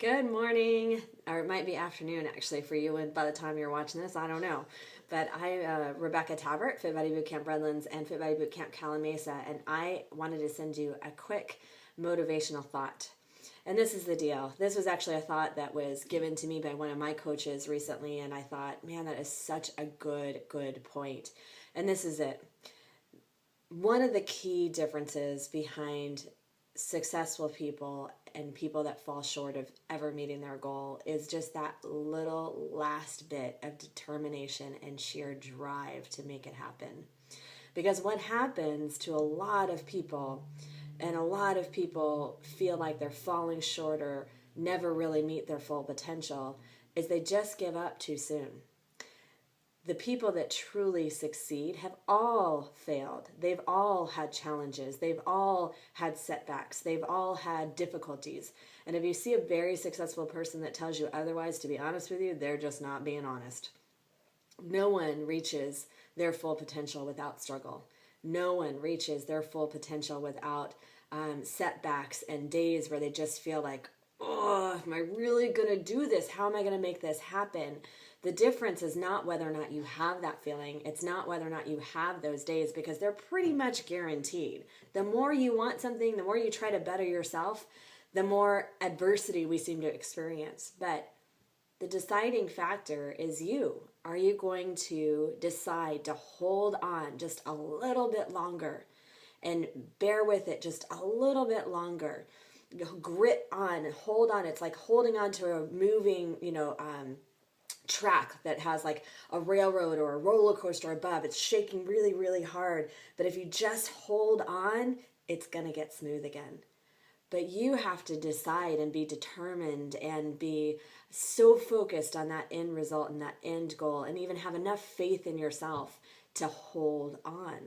Good morning, or it might be afternoon actually for you, and by the time you're watching this, I don't know. But Rebecca Tabbert, Fit Body Bootcamp Redlands and Fit Body Bootcamp Calamasa, and I wanted to send you a quick motivational thought. And this is the deal. This was actually a thought that was given to me by one of my coaches recently, and I thought, man, that is such a good point. And this is it. One of the key differences behind successful people and people that fall short of ever meeting their goal is just that little last bit of determination and sheer drive to make it happen. Because what happens to a lot of people, and a lot of people feel like they're falling short or never really meet their full potential, is they just give up too soon. The people that truly succeed have all failed. They've all had challenges. They've all had setbacks. They've all had difficulties. And if you see a very successful person that tells you otherwise, to be honest with you, they're just not being honest. No one reaches their full potential without struggle. No one reaches their full potential without setbacks and days where they just feel like, oh, am I really going to do this? How am I going to make this happen? The difference is not whether or not you have that feeling. It's not whether or not you have those days, because they're pretty much guaranteed. The more you want something, the more you try to better yourself, the more adversity we seem to experience. But the deciding factor is you. Are you going to decide to hold on just a little bit longer and bear with it just a little bit longer? Grit on, hold on. It's like holding on to a moving, track that has like a railroad or a roller coaster above. It's shaking really hard, but if you just hold on, it's gonna get smooth again. But you have to decide and be determined and be so focused on that end result and that end goal, and even have enough faith in yourself to hold on.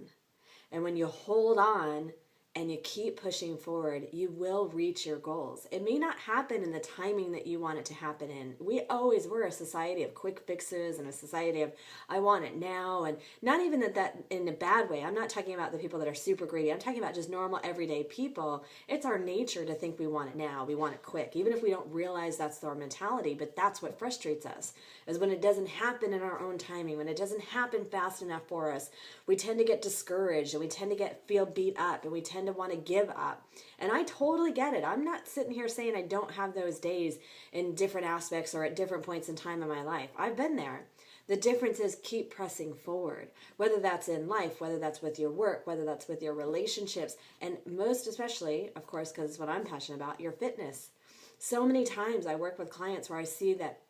And when you hold on and you keep pushing forward, you will reach your goals. It may not happen in the timing that you want it to happen in. We're a society of quick fixes and a society of, I want it now, and not even that in a bad way. I'm not talking about the people that are super greedy. I'm talking about just normal, everyday people. It's our nature to think we want it now. We want it quick, even if we don't realize that's our mentality, but that's what frustrates us, is when it doesn't happen in our own timing, when it doesn't happen fast enough for us, we tend to get discouraged, and we tend to feel beat up, and we tend to want to give up. And I totally get it. I'm not sitting here saying I don't have those days in different aspects or at different points in time in my life. I've been there. The difference is keep pressing forward, whether that's in life, whether that's with your work, whether that's with your relationships, and most especially, of course, because it's what I'm passionate about, your fitness. So many times I work with clients where I see that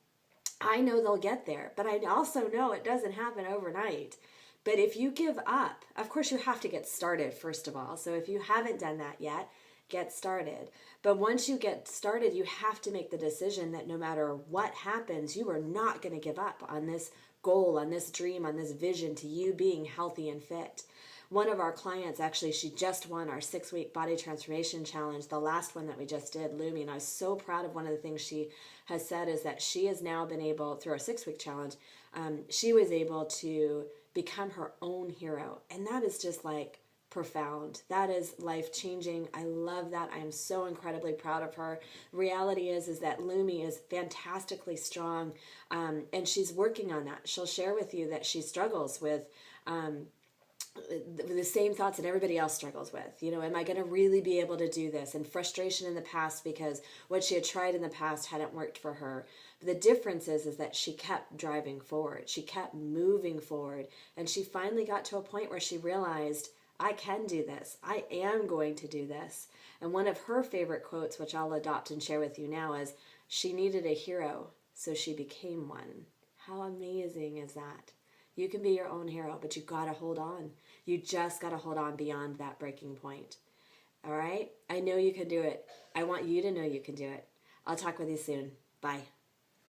I know they'll get there, but I also know it doesn't happen overnight. But if you give up, of course you have to get started first of all. So if you haven't done that yet, get started. But once you get started, you have to make the decision that no matter what happens, you are not going to give up on this goal, on this dream, on this vision to you being healthy and fit. One of our clients, actually, she just won our 6-week body transformation challenge, the last one that we just did, Lumi, and I was so proud of one of the things she has said is that she has now been able, through our 6-week challenge, she was able to become her own hero. And that is just like profound. That is life-changing. I love that. I am so incredibly proud of her. Reality is that Lumi is fantastically strong, and she's working on that. She'll share with you that she struggles with the same thoughts that everybody else struggles with. Am I going to really be able to do this? And frustration in the past because what she had tried in the past hadn't worked for her. But the difference is that she kept driving forward. She kept moving forward. And she finally got to a point where she realized, I can do this. I am going to do this. And one of her favorite quotes, which I'll adopt and share with you now, is, she needed a hero, so she became one. How amazing is that? You can be your own hero, but you got to hold on. You just got to hold on beyond that breaking point. All right? I know you can do it. I want you to know you can do it. I'll talk with you soon. Bye.